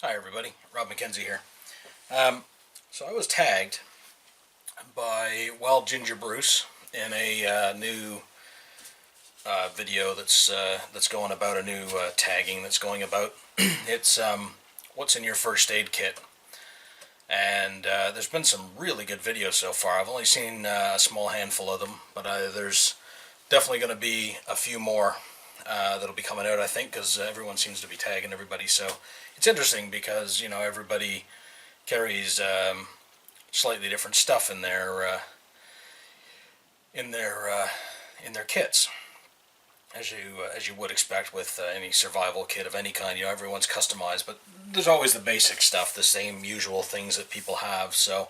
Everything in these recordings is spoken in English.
Hi everybody, Rob McKenzie here. So I was tagged by Wild Ginger Bruce in a new video that's going about a new tagging that's going about. It's what's in your first aid kit, and there's been some really good videos so far. I've only seen a small handful of them, but there's definitely going to be a few more that'll be coming out, I think, because everyone seems to be tagging everybody. So it's interesting because everybody carries slightly different stuff in their kits, as you would expect with any survival kit of any kind. Everyone's customized, but there's always the basic stuff, the same usual things that people have. So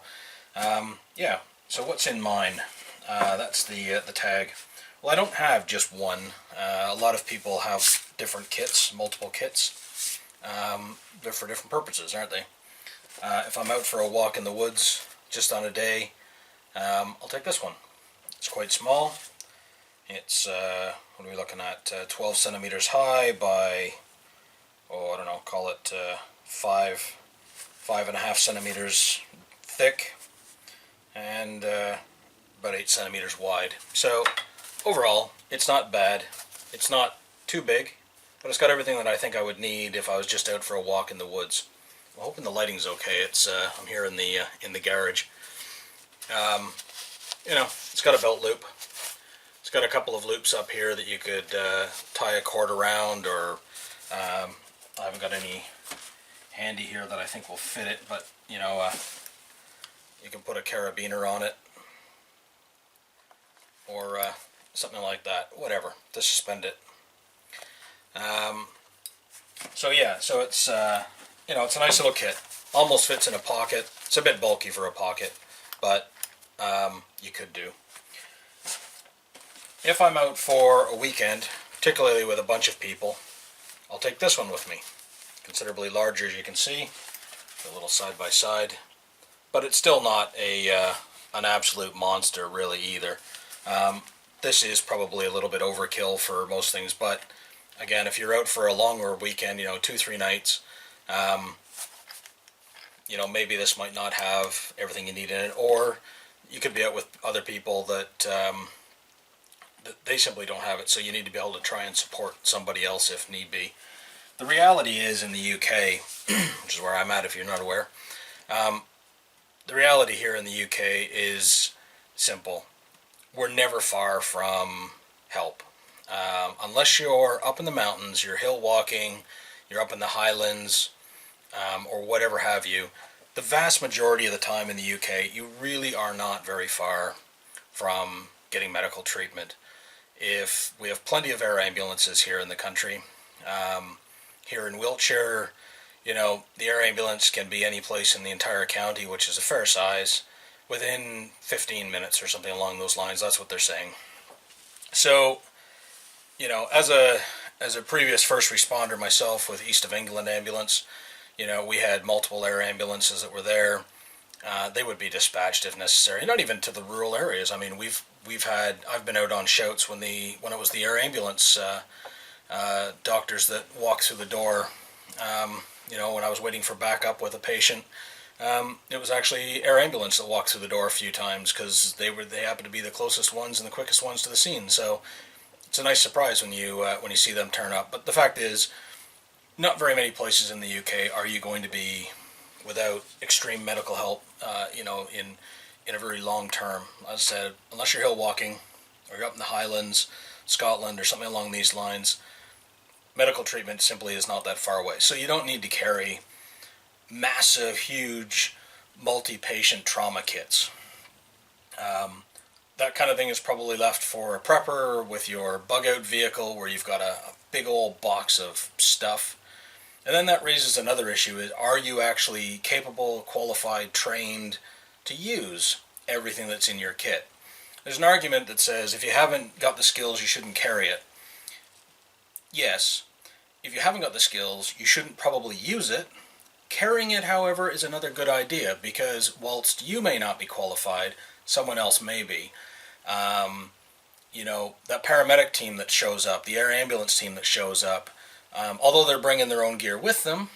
yeah. So what's in mine? That's the tag. Well, I don't have just one. A lot of people have different kits, multiple kits. They're for different purposes, aren't they? If I'm out for a walk in the woods, just on a day, I'll take this one. It's quite small. It's, what are we looking at, 12 centimeters high by, I don't know, call it 5.5 centimeters thick, and about 8 centimeters wide. So overall, it's not bad. It's not too big, but it's got everything that I think I would need if I was just out for a walk in the woods. I'm hoping the lighting's okay. It's I'm here in the garage. It's got a belt loop. It's got a couple of loops up here that you could tie a cord around, or I haven't got any handy here that I think will fit it, but you can put a carabiner on it, or something like that, whatever, to suspend it. So yeah, so it's it's a nice little kit. Almost fits in a pocket. It's a bit bulky for a pocket, but you could do. If I'm out for a weekend, particularly with a bunch of people, I'll take this one with me. Considerably larger, as you can see, a little side by side, but it's still not an absolute monster really either. This is probably a little bit overkill for most things, but again, if you're out for a longer weekend, 2-3 nights, maybe this might not have everything you need in it, or you could be out with other people that they simply don't have it, so you need to be able to try and support somebody else if need be. The reality is, in the UK, which is where I'm at if you're not aware, the reality here in the UK is simple. We're never far from help. Unless you're up in the mountains, you're hill walking, you're up in the highlands, or whatever have you, the vast majority of the time in the UK, you really are not very far from getting medical treatment. If we have plenty of air ambulances here in the country, here in Wiltshire, the air ambulance can be any place in the entire county, which is a fair size, within 15 minutes or something along those lines. That's what they're saying. So, as a previous first responder myself with East of England ambulance, we had multiple air ambulances that were there. They would be dispatched if necessary. Not even to the rural areas. I mean, I've been out on shouts when it was the air ambulance doctors that walked through the door. When I was waiting for backup with a patient, it was actually air ambulance that walked through the door a few times because they happened to be the closest ones and the quickest ones to the scene. So it's a nice surprise when you see them turn up. But the fact is, not very many places in the UK are you going to be without extreme medical help, in a very long term. As I said, unless you're hill walking, or you're up in the Highlands, Scotland, or something along these lines, medical treatment simply is not that far away. So you don't need to carry massive, huge, multi-patient trauma kits. That kind of thing is probably left for a prepper with your bug-out vehicle where you've got a big old box of stuff. And then that raises another issue: is, are you actually capable, qualified, trained to use everything that's in your kit? There's an argument that says if you haven't got the skills, you shouldn't carry it. Yes, if you haven't got the skills, you shouldn't probably use it. Carrying it, however, is another good idea, because whilst you may not be qualified, someone else may be. That paramedic team that shows up, the air ambulance team that shows up, although they're bringing their own gear with them,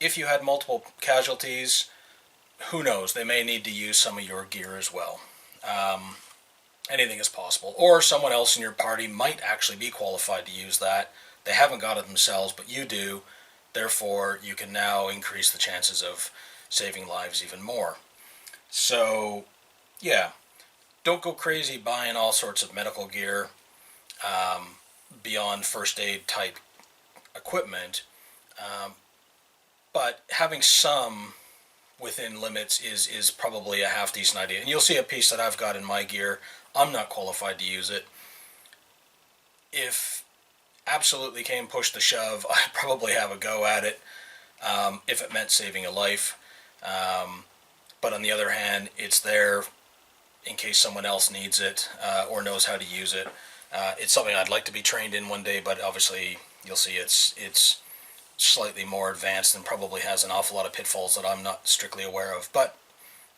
if you had multiple casualties, who knows, they may need to use some of your gear as well. Anything is possible. Or someone else in your party might actually be qualified to use that. They haven't got it themselves, but you do. Therefore, you can now increase the chances of saving lives even more. So, yeah, don't go crazy buying all sorts of medical gear beyond first aid type equipment. But having some within limits is probably a half decent idea. And you'll see a piece that I've got in my gear. I'm not qualified to use it. If absolutely came push to shove, I'd probably have a go at it if it meant saving a life. But on the other hand, it's there in case someone else needs it or knows how to use it. It's something I'd like to be trained in one day, but obviously you'll see it's slightly more advanced and probably has an awful lot of pitfalls that I'm not strictly aware of. But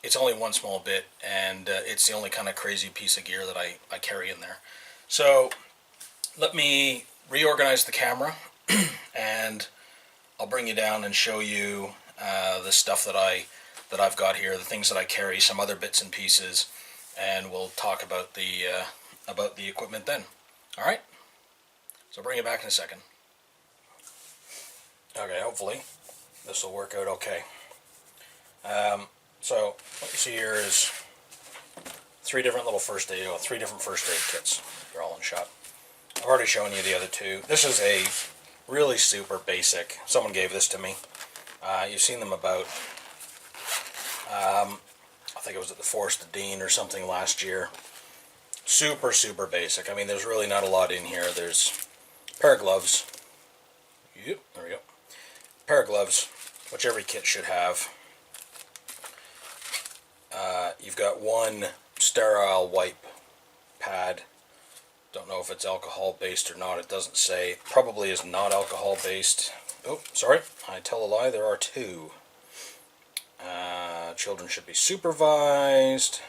it's only one small bit, and it's the only kind of crazy piece of gear that I carry in there. So let me reorganize the camera and I'll bring you down and show you the stuff that I've got here, the things that I carry, some other bits and pieces, and we'll talk about the equipment then. All right? So I'll bring you back in a second. Okay, hopefully this will work out okay. So what you see here is three different first aid kits. They're all in shot. I've already shown you the other two. This is a really super basic. Someone gave this to me. You've seen them about, I think it was at the Forest of Dean or something last year. Super, super basic. I mean, there's really not a lot in here. There's a pair of gloves. Yep, there we go. A pair of gloves, which every kit should have. You've got one sterile wipe pad. Don't know if it's alcohol based or not. It doesn't say. Probably is not alcohol based. Oh, sorry. I tell a lie. There are two. Children should be supervised.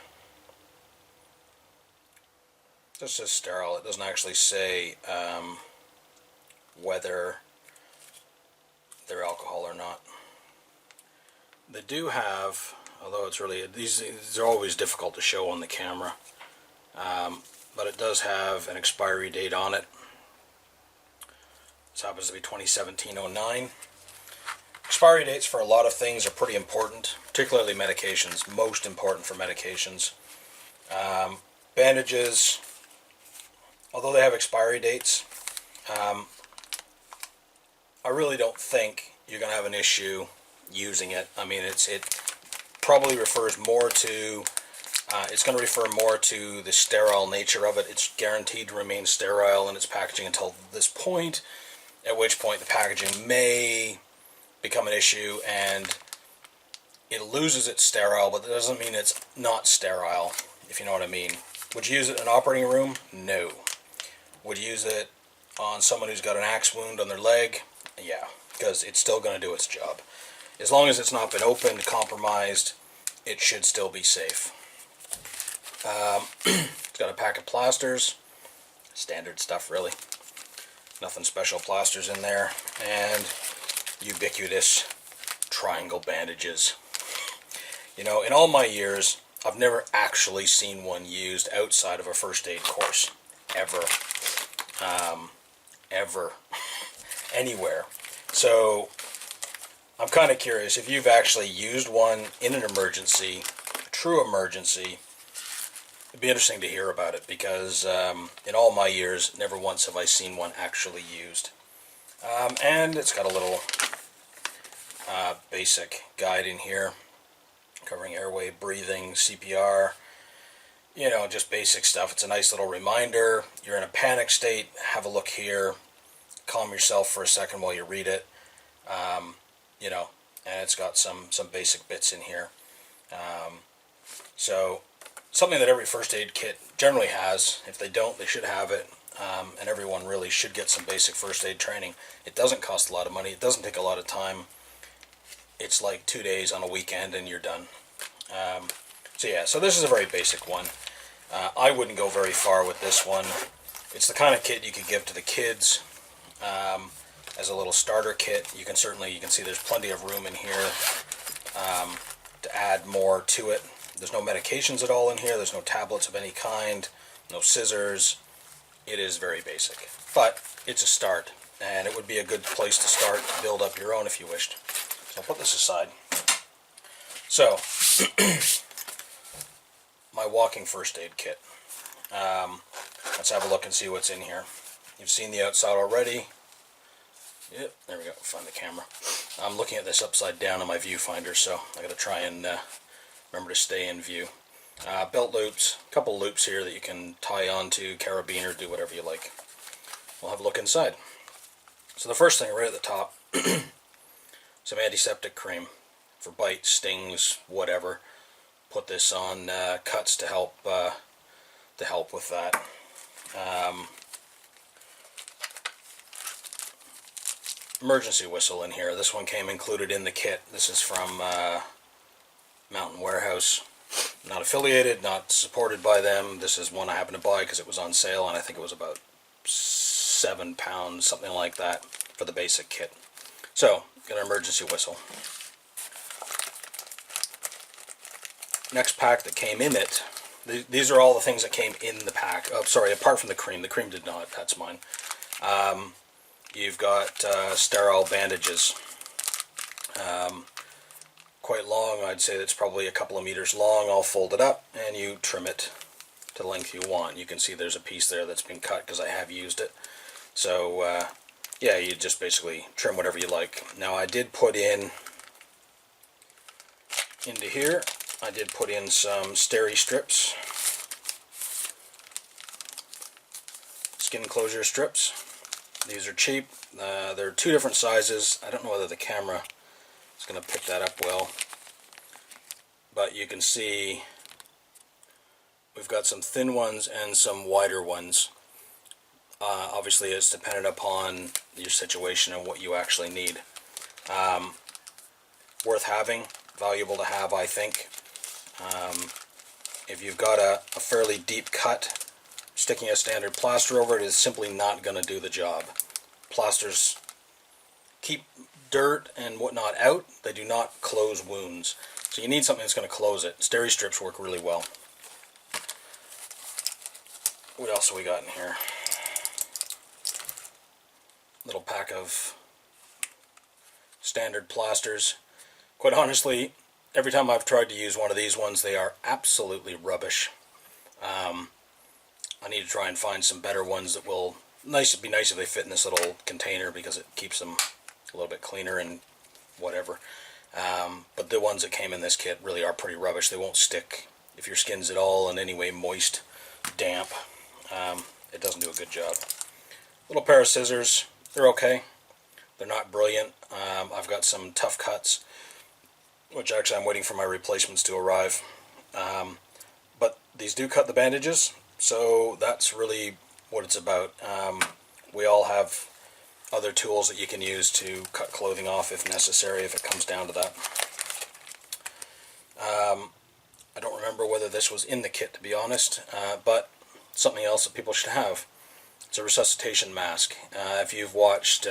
This says sterile. It doesn't actually say whether they're alcohol or not. They do have, although it's really, these are always difficult to show on the camera, but it does have an expiry date on it. This happens to be 2017-09. Expiry dates for a lot of things are pretty important, particularly medications, most important for medications. Bandages, although they have expiry dates, I really don't think you're going to have an issue using it. I mean, it probably refers more to, it's going to refer more to the sterile nature of it. It's guaranteed to remain sterile in its packaging until this point, at which point the packaging may become an issue and it loses its sterile, but that doesn't mean it's not sterile, if you know what I mean. Would you use it in an operating room? No. Would you use it on someone who's got an axe wound on their leg? Yeah, because it's still going to do its job. As long as it's not been opened, compromised, it should still be safe. It's got a pack of plasters, standard stuff really. Nothing special plasters in there, and ubiquitous triangle bandages. You know, in all my years, I've never actually seen one used outside of a first aid course, ever. Ever. Anywhere. So, I'm kind of curious if you've actually used one in an emergency, a true emergency. It'd be interesting to hear about it because in all my years, never once have I seen one actually used. And it's got a little basic guide in here covering airway, breathing, CPR, you know, just basic stuff. It's a nice little reminder. You're in a panic state, have a look here, calm yourself for a second while you read it, you know, and it's got some basic bits in here. So something that every first aid kit generally has. If they don't, they should have it, and everyone really should get some basic first aid training. It doesn't cost a lot of money. It doesn't take a lot of time. It's like 2 days on a weekend and you're done. So yeah, so this is a very basic one. I wouldn't go very far with this one. It's the kind of kit you could give to the kids. as a little starter kit. You can see there's plenty of room in here to add more to it. There's no medications at all in here. There's no tablets of any kind, no scissors. It is very basic, but it's a start, and it would be a good place to start to build up your own if you wished. So I'll put this aside. So, my walking first aid kit. Let's have a look and see what's in here. You've seen the outside already. Yep, there we go, find the camera. I'm looking at this upside down on my viewfinder, so I gotta try and remember to stay in view. Belt loops, a couple loops here that you can tie onto, carabiner, do whatever you like. We'll have a look inside. So the first thing right at the top, some antiseptic cream for bites, stings, whatever. Put this on cuts to help with that. Emergency whistle in here. This one came included in the kit. This is from Mountain Warehouse. Not affiliated, not supported by them. This is one I happened to buy because it was on sale, and I think it was about £7, something like that, for the basic kit. So, got an emergency whistle. Next pack that came in it, these are all the things that came in the pack. Oh, sorry, apart from the cream. The cream did not, that's mine. You've got sterile bandages. Quite long, I'd say that's probably a couple of meters long, all folded up, and you trim it to the length you want. You can see there's a piece there that's been cut because I have used it. So, yeah, you just basically trim whatever you like. Now, I did put into here, I did put in some steri strips, skin closure strips. These are cheap. They're two different sizes. I don't know whether the camera is going to pick that up well, but you can see we've got some thin ones and some wider ones. Obviously, it's dependent upon your situation and what you actually need. Worth having, valuable to have, I think. If you've got a fairly deep cut, sticking a standard plaster over it is simply not going to do the job. Plasters keep dirt and whatnot out. They do not close wounds. So you need something that's going to close it. Steri strips work really well. What else have we got in here? Little pack of standard plasters. Quite honestly, every time I've tried to use one of these ones, they are absolutely rubbish. I need to try and find some better ones that will... It'd be nice if they fit in this little container because it keeps them a little bit cleaner and whatever. But the ones that came in this kit really are pretty rubbish. They won't stick if your skin's at all in any way moist, damp. It doesn't do a good job. Little pair of scissors. They're okay. They're not brilliant. I've got some tough cuts, which actually I'm waiting for my replacements to arrive. But these do cut the bandages, so that's really what it's about. We all have other tools that you can use to cut clothing off if necessary, if it comes down to that. I don't remember whether this was in the kit, to be honest, but something else that people should have. It's a resuscitation mask. If you've watched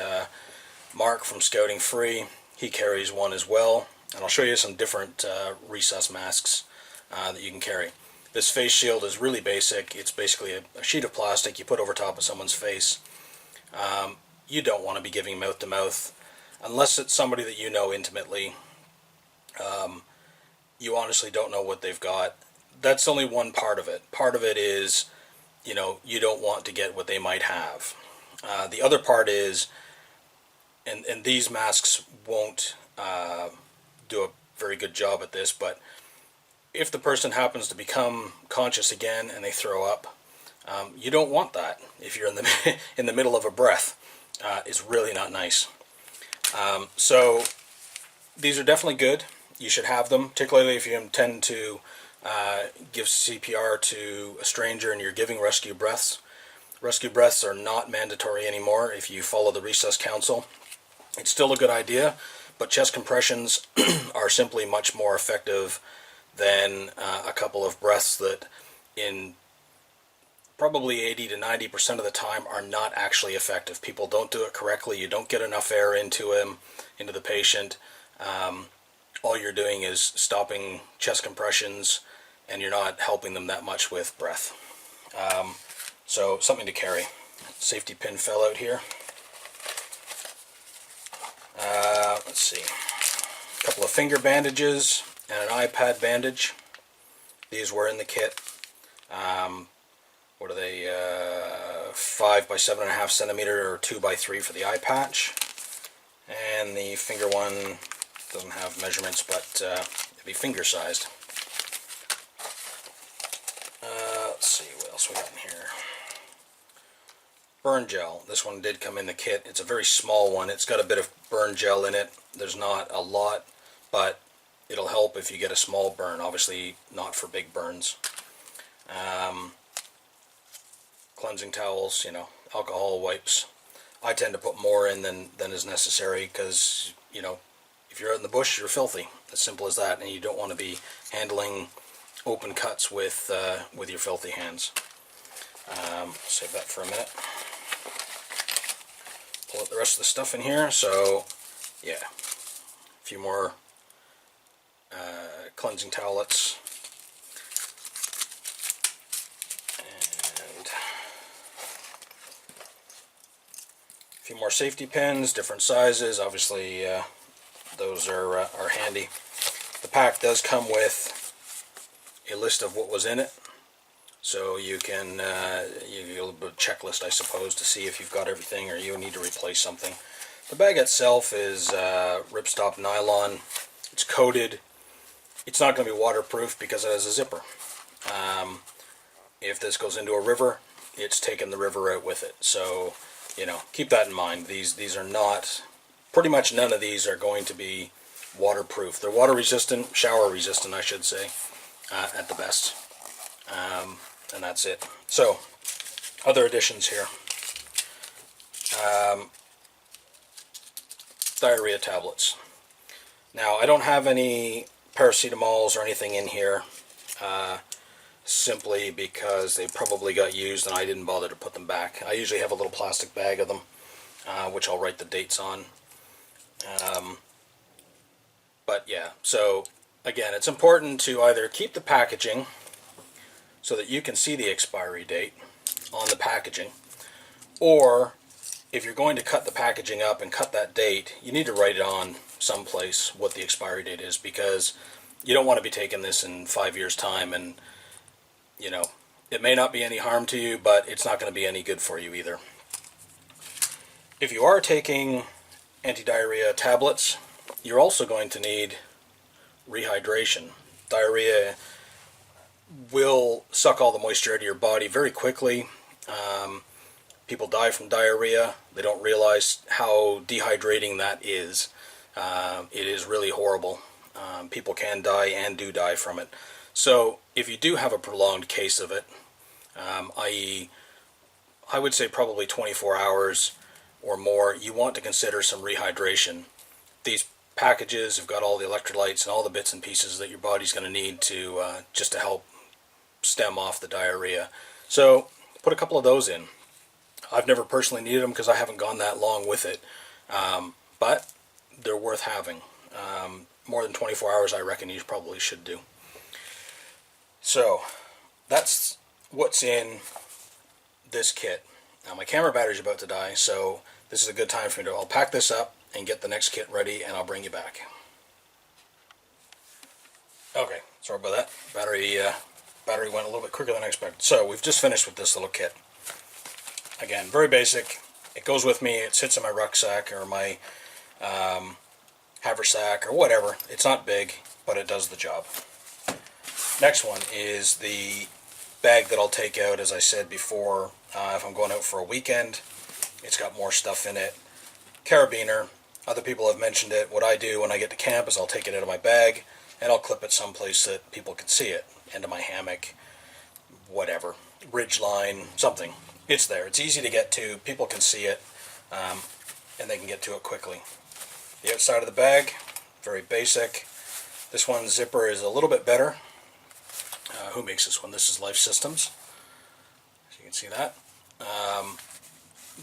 Mark from Scouting Free, he carries one as well, and I'll show you some different resus masks that you can carry. This face shield is really basic. It's basically a sheet of plastic you put over top of someone's face. You don't want to be giving mouth-to-mouth unless it's somebody that you know intimately. You honestly don't know what they've got. That's only one part of it. Part of it is, you know, you don't want to get what they might have. The other part is, and these masks won't do a very good job at this, but if the person happens to become conscious again and they throw up, you don't want that if you're in the in the middle of a breath. It's really not nice. So these are definitely good. You should have them, particularly if you intend to give CPR to a stranger and you're giving rescue breaths. Rescue breaths are not mandatory anymore if you follow the Resus Council. It's still a good idea, but chest compressions are simply much more effective than a couple of breaths that in probably 80 to 90% of the time are not actually effective. People don't do it correctly. You don't get enough air into the patient. All you're doing is stopping chest compressions, and you're not helping them that much with breath. So something to carry. Safety pin fell out here. Let's see. A couple of finger bandages and an eye pad bandage. These were in the kit. What are they? 5 by 7.5 centimeter or 2 by 3 for the eye patch. And the finger one doesn't have measurements, but it'd be finger sized. Let's see what else we got in here. Burn gel. This one did come in the kit. It's a very small one. It's got a bit of burn gel in it. There's not a lot, but it'll help if you get a small burn. Obviously not for big burns. Cleansing towels, alcohol wipes. I tend to put more in than is necessary because, if you're out in the bush, you're filthy. As simple as that, and you don't want to be handling open cuts with your filthy hands. Save that for a minute. Pull out the rest of the stuff in here. So, yeah, a few more cleansing towelettes. And a few more safety pins, different sizes. Obviously, those are handy. The pack does come with a list of what was in it, so you can you get a little bit of checklist, I suppose, to see if you've got everything or you need to replace something. The bag itself is ripstop nylon. It's coated. It's not going to be waterproof because it has a zipper. If this goes into a river, it's taking the river out with it. So, keep that in mind. These are not, pretty much none of these are going to be waterproof. They're water resistant, shower resistant, I should say, at the best. And that's it. So, other additions here. Diarrhea tablets. Now, I don't have any paracetamols or anything in here, simply because they probably got used and I didn't bother to put them back. I usually have a little plastic bag of them, which I'll write the dates on. But yeah, so again, it's important to either keep the packaging so that you can see the expiry date on the packaging, or if you're going to cut the packaging up and cut that date, you need to write it on someplace what the expiry date is, because you don't want to be taking this in 5 years' time and, it may not be any harm to you, but it's not going to be any good for you either. If you are taking anti-diarrhea tablets, you're also going to need rehydration. Diarrhea will suck all the moisture out of your body very quickly. People die from diarrhea. They don't realize how dehydrating that is. It is really horrible. People can die and do die from it. So if you do have a prolonged case of it, i.e., I would say probably 24 hours or more, you want to consider some rehydration. These packages have got all the electrolytes and all the bits and pieces that your body's going to need to just to help stem off the diarrhea. So put a couple of those in. I've never personally needed them because I haven't gone that long with it, but they're worth having. More than 24 hours I reckon you probably should do. So that's what's in this kit. Now my camera battery's about to die, so this is a good time for me to, I'll pack this up and get the next kit ready and I'll bring you back. Okay, sorry about that. Battery went a little bit quicker than I expected. So we've just finished with this little kit. Again, very basic. It goes with me. It sits in my rucksack or my haversack or whatever. It's not big, but it does the job. Next one is the bag that I'll take out, as I said before, if I'm going out for a weekend. It's got more stuff in it. Carabiner. Other people have mentioned it. What I do when I get to camp is I'll take it out of my bag and I'll clip it someplace that people can see it. Into my hammock, whatever. Ridge line, something. It's there. It's easy to get to. People can see it, and they can get to it quickly. The outside of the bag, very basic. This one's zipper is a little bit better. Who makes this one? This is Life Systems. As you can see that.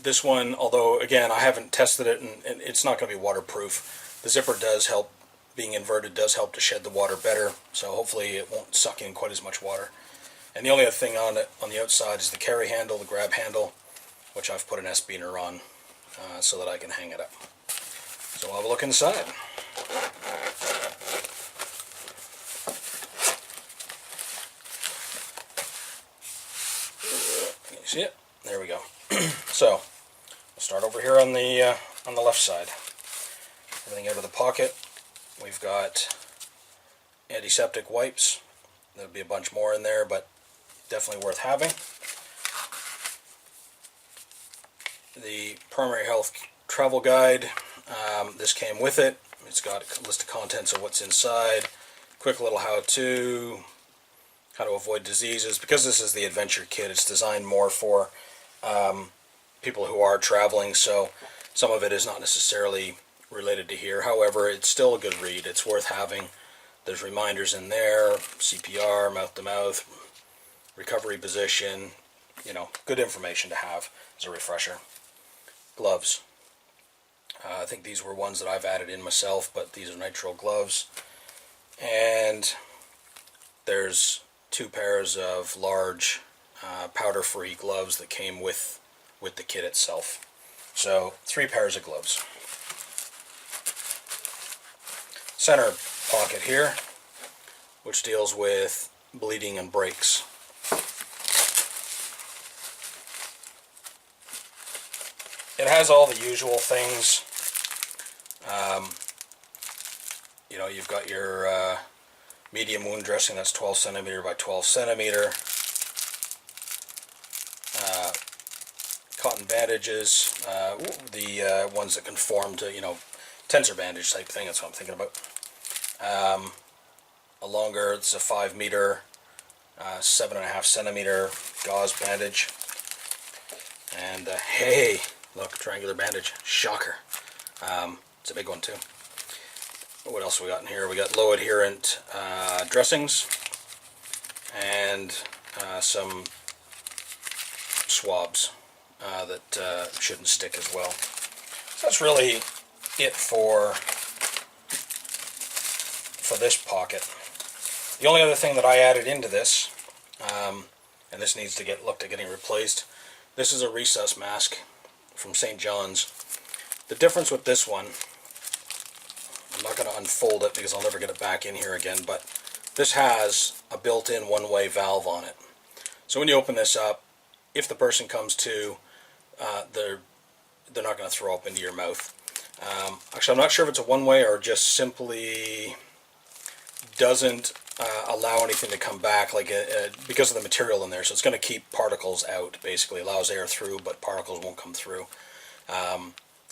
This one, although again I haven't tested it, and it's not going to be waterproof. The zipper does help, being inverted does help to shed the water better, so hopefully it won't suck in quite as much water. And the only other thing on it on the outside is the carry handle, the grab handle, which I've put an S-beaner on so that I can hang it up. So we'll have a look inside. Can you see it? There we go. So we'll start over here on the left side. Everything out of the pocket. We've got antiseptic wipes. There'll be a bunch more in there, but definitely worth having. The Primary Health Travel Guide. This came with it. It's got a list of contents of what's inside. Quick little how-to. How to avoid diseases. Because this is the adventure kit, it's designed more for people who are traveling, so some of it is not necessarily related to here. However, it's still a good read. It's worth having. There's reminders in there, CPR, mouth-to-mouth, recovery position, you know, good information to have as a refresher. Gloves. I think these were ones that I've added in myself, but these are nitrile gloves. And there's 2 pairs of large powder-free gloves that came with the kit itself. So 3 pairs of gloves. Center pocket here, which deals with bleeding and breaks. It has all the usual things. You know, you've got your medium wound dressing, that's 12 centimeter by 12 centimeter. Cotton bandages, the ones that conform to, you know, tensor bandage type thing, that's what I'm thinking about. A longer, it's a 5 meter, 7.5 centimeter gauze bandage. And hey, look, triangular bandage, shocker. It's a big one too. What else we got in here? We got low adherent dressings and some swabs that shouldn't stick as well. So that's really it for this pocket. The only other thing that I added into this, and this needs to get looked at getting replaced, this is a resus mask from St. John's. The difference with this one, I'm not going to unfold it because I'll never get it back in here again, but this has a built-in one-way valve on it. So when you open this up, if the person comes to, they're not going to throw up into your mouth. Actually, I'm not sure if it's a one-way or just simply doesn't allow anything to come back, like because of the material in there. So it's going to keep particles out, basically. Allows air through, but particles won't come through.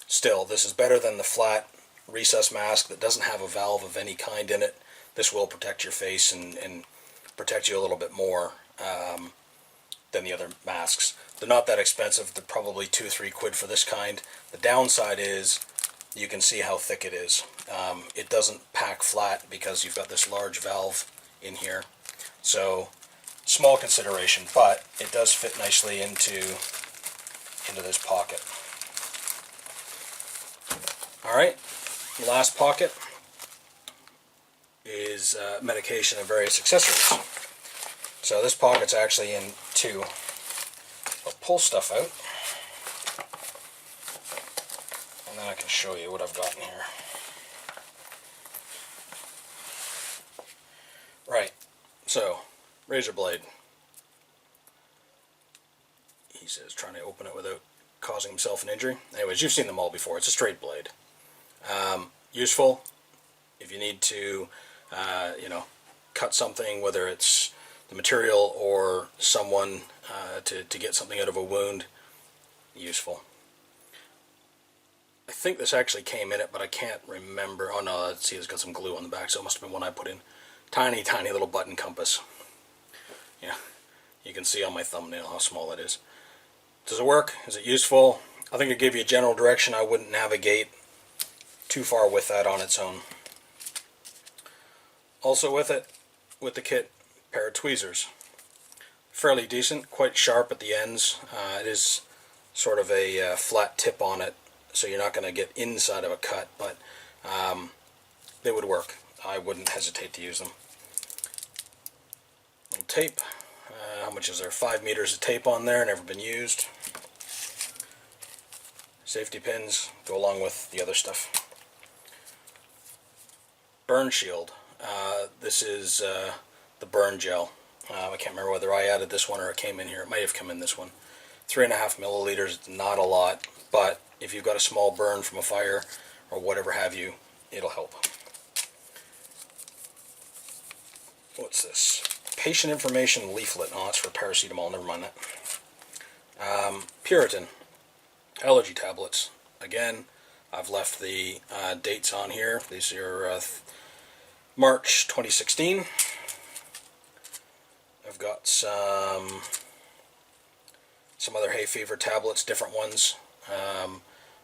Still, this is better than the flat resus mask that doesn't have a valve of any kind in it. This will protect your face and protect you a little bit more than the other masks. They're not that expensive. They're probably $2-3 quid for this kind. The downside is you can see how thick it is. It doesn't pack flat because you've got this large valve in here. So small consideration, but it does fit nicely into this pocket. Alright, the last pocket is medication and various accessories. So this pocket's actually in 2. I'll pull stuff out, and then I can show you what I've got in here. Right, so, razor blade. He says trying to open it without causing himself an injury. Anyways, you've seen them all before. It's a straight blade. Useful if you need to, you know, cut something, whether it's the material or someone to get something out of a wound. Useful. I think this actually came in it, but I can't remember. Oh no, let's see, it's got some glue on the back, so it must have been one I put in. Tiny, tiny little button compass. Yeah, you can see on my thumbnail how small it is. Does it work? Is it useful? I think it gave you a general direction. I wouldn't navigate too far with that on its own. Also with it, with the kit, pair of tweezers. fairly decent, quite sharp at the ends. It is sort of a flat tip on it, so you're not going to get inside of a cut, but they would work. I wouldn't hesitate to use them. Little tape. How much is there? 5 meters of tape on there, never been used. Safety pins go along with the other stuff. Burn shield. This is the burn gel. I can't remember whether I added this one or it came in here. It might have come in this one. 3.5 milliliters, not a lot, but if you've got a small burn from a fire or whatever have you, it'll help. What's this? Patient information leaflet. Oh, that's for paracetamol, never mind that. Puritan. Allergy tablets. Again, I've left the dates on here. These are March 2016. I've got some other hay fever tablets, different ones.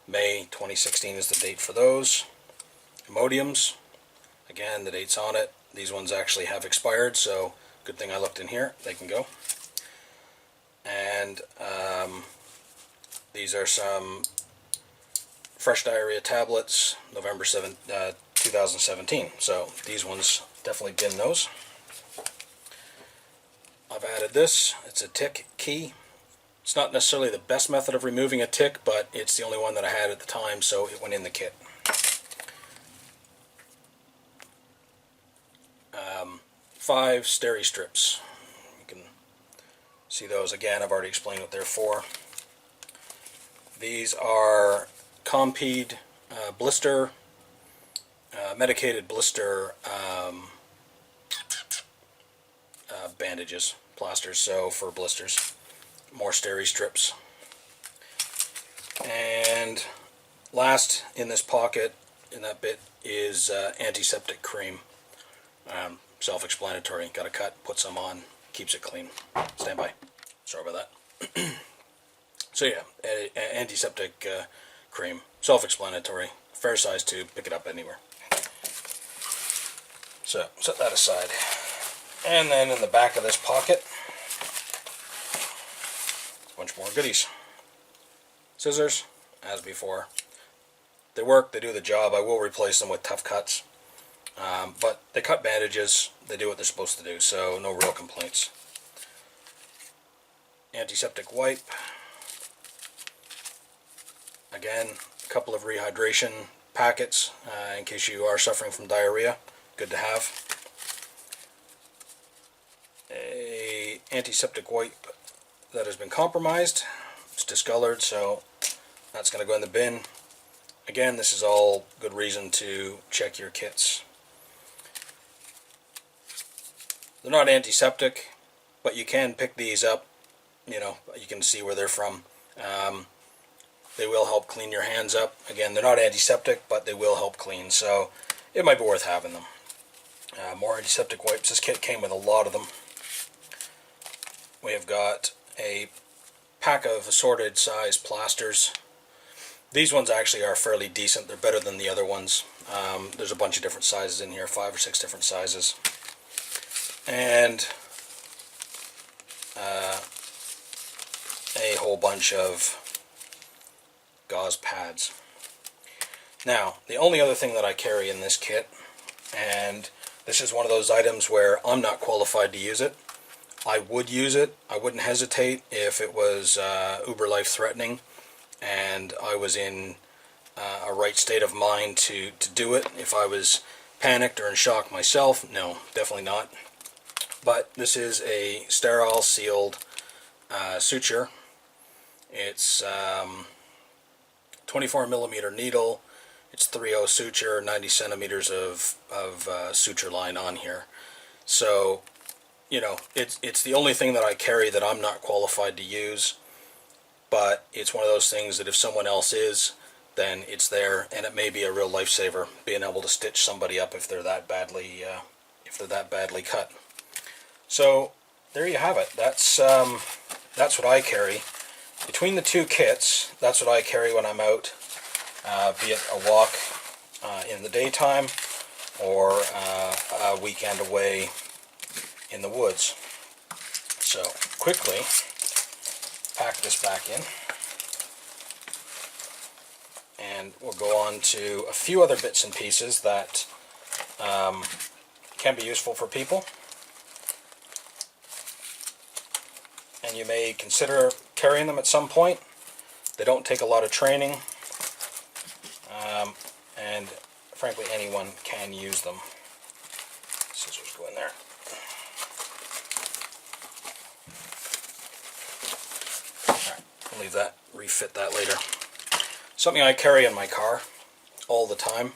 May 2016 is the date for those. Imodiums. Again, the date's on it. These ones actually have expired, so good thing I looked in here. They can go. And these are some fresh diarrhea tablets, November 7th, 2017. So these ones, definitely bin those. I've added this. It's a tick key. It's not necessarily the best method of removing a tick, but it's the only one that I had at the time, so it went in the kit. 5 steri strips. You can see those again. I've already explained what they're for. These are Compeed blister, medicated blister bandages, plasters, so for blisters. More steri strips. And last in this pocket, in that bit, is antiseptic cream. Self-explanatory. Got to cut, put some on, keeps it clean. Stand by. Sorry about that. So yeah, antiseptic cream. Self-explanatory. Fair size tube. Pick it up anywhere. So set that aside. And then in the back of this pocket, a bunch more goodies. Scissors, as before. They work, they do the job. I will replace them with Tough Cuts. But they cut bandages, they do what they're supposed to do, so no real complaints. Antiseptic wipe. Again, a couple of rehydration packets in case you are suffering from diarrhea. Good to have. A antiseptic wipe that has been compromised. It's discolored, so that's going to go in the bin. Again, this is all good reason to check your kits. They're not antiseptic, but you can pick these up. You know, you can see where they're from. They will help clean your hands up. Again, they're not antiseptic, but they will help clean, so it might be worth having them. More antiseptic wipes. This kit came with a lot of them. We have got a pack of assorted size plasters. These ones actually are fairly decent. They're better than the other ones. There's a bunch of different sizes in here, 5 or 6 different sizes. And a whole bunch of gauze pads. Now, the only other thing that I carry in this kit, and this is one of those items where I'm not qualified to use it. I would use it. I wouldn't hesitate if it was uber life threatening and I was in a right state of mind to do it. If I was panicked or in shock myself, no, definitely not. But this is a sterile sealed suture. It's 24 millimeter needle. It's 3/0 suture, 90 centimeters of suture line on here. So, you know, it's the only thing that I carry that I'm not qualified to use. But it's one of those things that if someone else is, then it's there, and it may be a real lifesaver being able to stitch somebody up if they're that badly cut. So there you have it. That's what I carry. Between the two kits, that's what I carry when I'm out, be it a walk in the daytime or a weekend away in the woods. So quickly pack this back in, and we'll go on to a few other bits and pieces that can be useful for people, and you may consider carrying them at some point. They don't take a lot of training, and frankly anyone can use them. Scissors go in there. Alright, I'll leave that, refit that later. Something I carry in my car all the time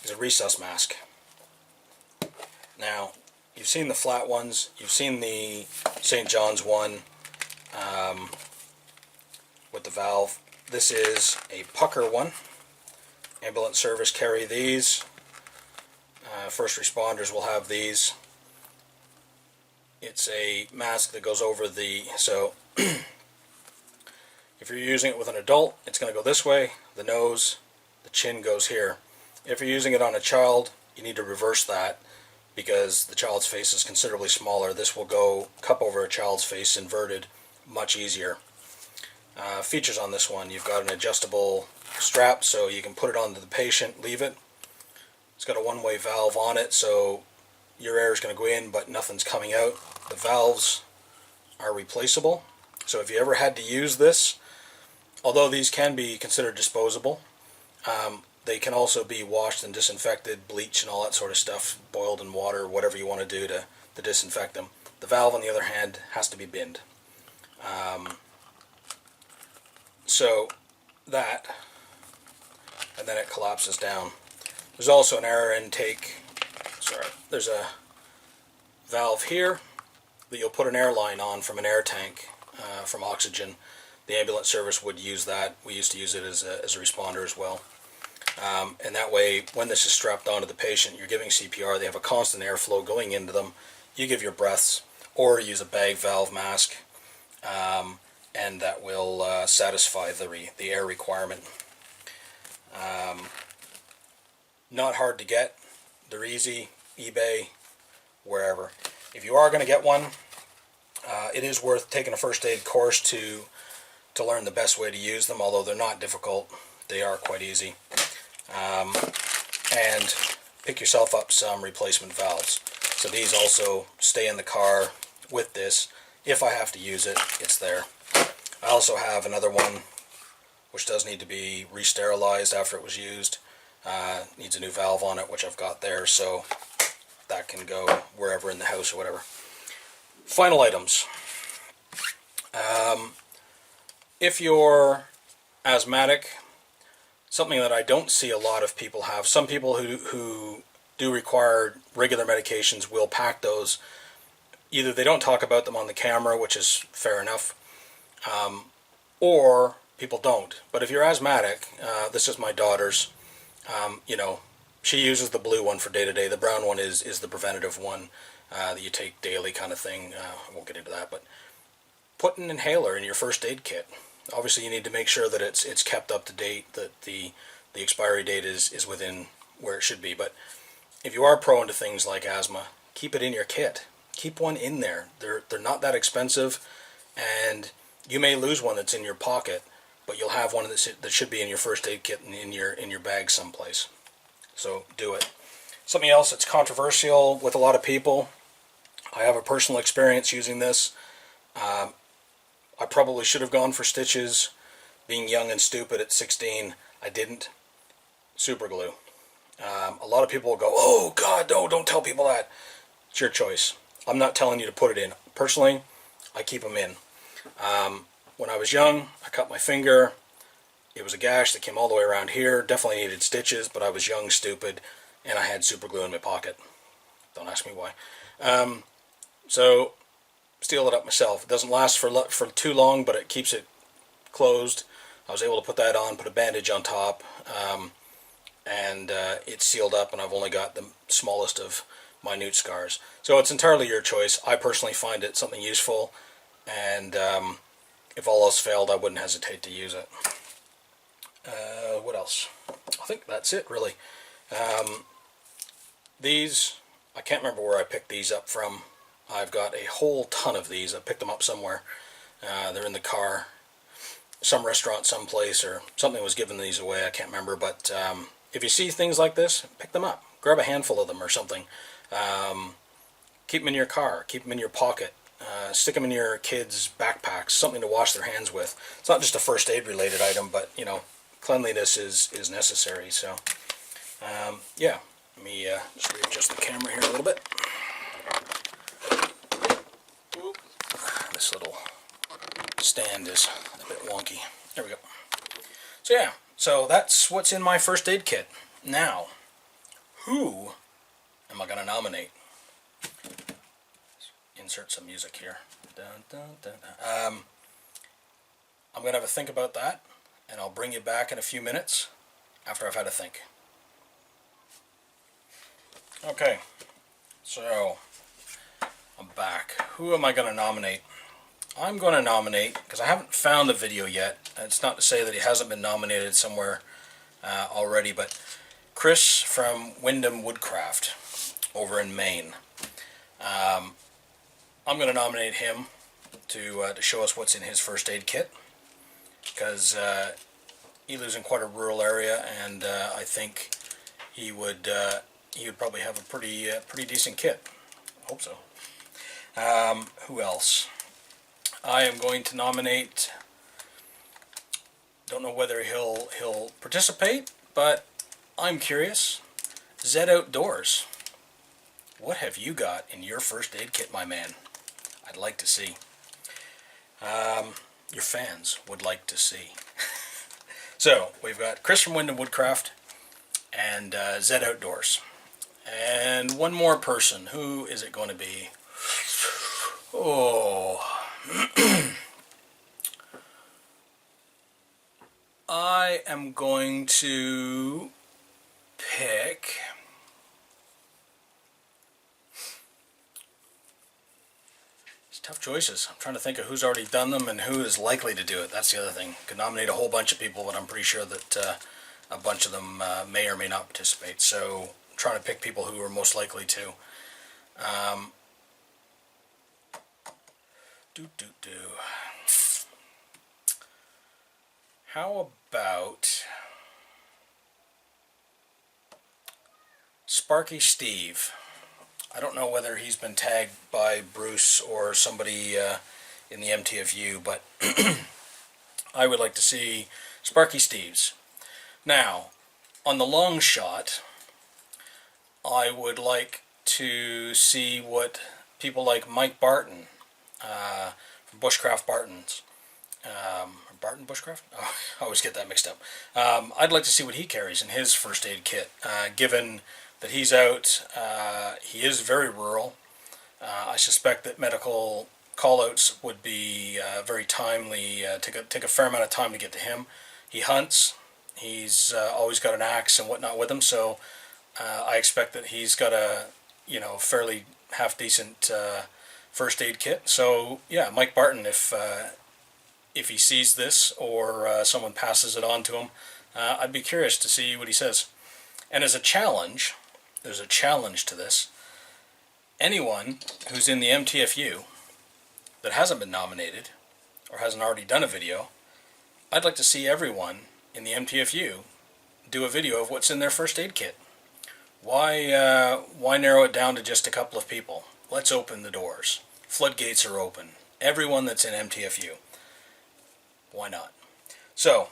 is a recess mask. Now, you've seen the flat ones, you've seen the St. John's one with the valve. This is a pucker one. Ambulance service carry these. First responders will have these. It's a mask that goes over the, so if you're using it with an adult, it's going to go this way, the nose, the chin goes here. If you're using it on a child, you need to reverse that, because the child's face is considerably smaller. This will go cup over a child's face inverted, much easier. Features on this one: you've got an adjustable strap so you can put it onto the patient, leave it. It's got a one-way valve on it, so your air is going to go in but nothing's coming out. The valves are replaceable, so if you ever had to use this, although these can be considered disposable, they can also be washed and disinfected, bleach and all that sort of stuff, boiled in water, whatever you want to do to disinfect them. The valve, on the other hand, has to be binned. So that, and then it collapses down. There's also an air intake, there's a valve here that you'll put an air line on from an air tank from oxygen. The ambulance service would use that. We used to use it as a responder as well. And that way, when this is strapped onto the patient, you're giving CPR, they have a constant airflow going into them. You give your breaths, or use a bag valve mask, and that will satisfy the air requirement. Not hard to get. They're easy. eBay, wherever. If you are going to get one, it is worth taking a first aid course to learn the best way to use them, although they're not difficult. They are quite easy. And pick yourself up some replacement valves. So these also stay in the car with this. If I have to use it, it's there. I also have another one which does need to be re-sterilized after it was used. Needs a new valve on it, which I've got there, so that can go wherever in the house or whatever. Final items. If you're asthmatic, something that I don't see a lot of people have, some people who do require regular medications will pack those. Either they don't talk about them on the camera, which is fair enough, or people don't. But if you're asthmatic, this is my daughter's, she uses the blue one for day-to-day. The brown one is the preventative one that you take daily kind of thing. I won't get into that, but put an inhaler in your first aid kit. Obviously you need to make sure that it's kept up to date, that the expiry date is within where it should be. But if you are prone to things like asthma, keep it in your kit. Keep one in there. They're not that expensive, and you may lose one that's in your pocket, but you'll have one that should be in your first aid kit and in your bag someplace. So do it. Something else that's controversial with a lot of people. I have a personal experience using this. I probably should have gone for stitches. Being young and stupid at 16, I didn't. Super glue. A lot of people will go, "Oh God, no! Don't tell people that." It's your choice. I'm not telling you to put it in. Personally, I keep them in. When I was young, I cut my finger. It was a gash that came all the way around here. Definitely needed stitches, but I was young, stupid, and I had super glue in my pocket. Don't ask me why. So, seal it up myself. It doesn't last for too long, but it keeps it closed. I was able to put that on, put a bandage on top, and it's sealed up, and I've only got the smallest of minute scars. So it's entirely your choice. I personally find it something useful, and if all else failed, I wouldn't hesitate to use it. What else? I think that's it, really. These, I can't remember where I picked these up from. I've got a whole ton of these. I picked them up somewhere. They're in the car. Some restaurant someplace, or something was giving these away. I can't remember. But if you see things like this, pick them up. Grab a handful of them or something. Keep them in your car. Keep them in your pocket. Stick them in your kids' backpacks. Something to wash their hands with. It's not just a first aid related item, but you know, cleanliness is necessary. So yeah, let me just readjust the camera here a little bit. This little stand is a bit wonky. There we go. So yeah, so that's what's in my first aid kit. Now, who am I going to nominate? Insert some music here. Dun, dun, dun, dun. I'm going to have a think about that, and I'll bring you back in a few minutes after I've had a think. Okay, so I'm back. Who am I going to nominate? I'm going to nominate, because I haven't found the video yet, and it's not to say that he hasn't been nominated somewhere already, but Chris from Wyndham Woodcraft over in Maine. I'm going to nominate him to show us what's in his first aid kit, because he lives in quite a rural area, and I think he would probably have a pretty decent kit. I hope so. Who else? I am going to nominate. Don't know whether he'll participate, but I'm curious. Zed Outdoors. What have you got in your first aid kit, my man? I'd like to see. Your fans would like to see. So we've got Chris from Wyndham Woodcraft and Zed Outdoors, and one more person. Who is it going to be? Oh. I am going to pick tough choices. I'm trying to think of who's already done them and who is likely to do it. That's the other thing. Could nominate a whole bunch of people, but I'm pretty sure that a bunch of them may or may not participate. So I'm trying to pick people who are most likely to. How about Sparky Steve? I don't know whether he's been tagged by Bruce or somebody in the MTFU, but I would like to see Sparky Steve's. Now, on the long shot, I would like to see what people like Mike Barton from bushcraftbartons. Barton Bushcraft? Oh, I always get that mixed up. I'd like to see what he carries in his first aid kit, given that he's out. He is very rural. I suspect that medical call-outs would be very timely, take a fair amount of time to get to him. He hunts. He's always got an axe and whatnot with him, so I expect that he's got a fairly half-decent first aid kit. So yeah, Mike Barton, if he sees this or someone passes it on to him, I'd be curious to see what he says. And as a challenge, there's a challenge to this. Anyone who's in the MTFU that hasn't been nominated or hasn't already done a video, I'd like to see everyone in the MTFU do a video of what's in their first aid kit. Why narrow it down to just a couple of people? Let's open the doors. Floodgates are open. Everyone that's in MTFU. Why not? So,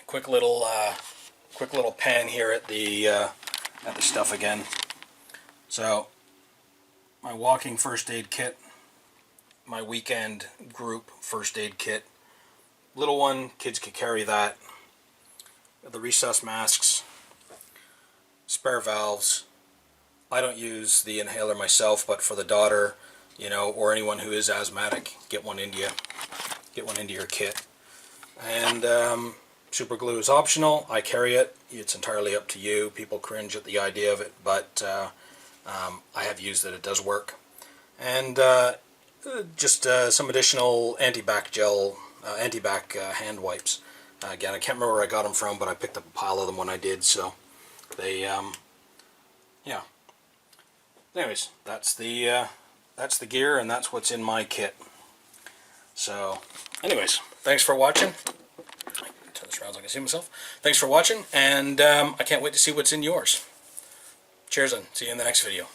quick little pan here at the stuff again. So, my walking first aid kit, my weekend group first aid kit. Little one, kids could carry that. The recess masks, spare valves. I don't use the inhaler myself, but for the daughter, or anyone who is asthmatic, get one into you. Get one into your kit. And super glue is optional. I carry it. It's entirely up to you. People cringe at the idea of it, but I have used it. It does work. And just some additional anti-bac gel, anti-bac hand wipes. Again, I can't remember where I got them from, but I picked up a pile of them when I did. So they, yeah. Anyways, that's the that's the gear, and that's what's in my kit. So, anyways, thanks for watching. Turn this around so I can see myself. Thanks for watching, and I can't wait to see what's in yours. Cheers, and see you in the next video.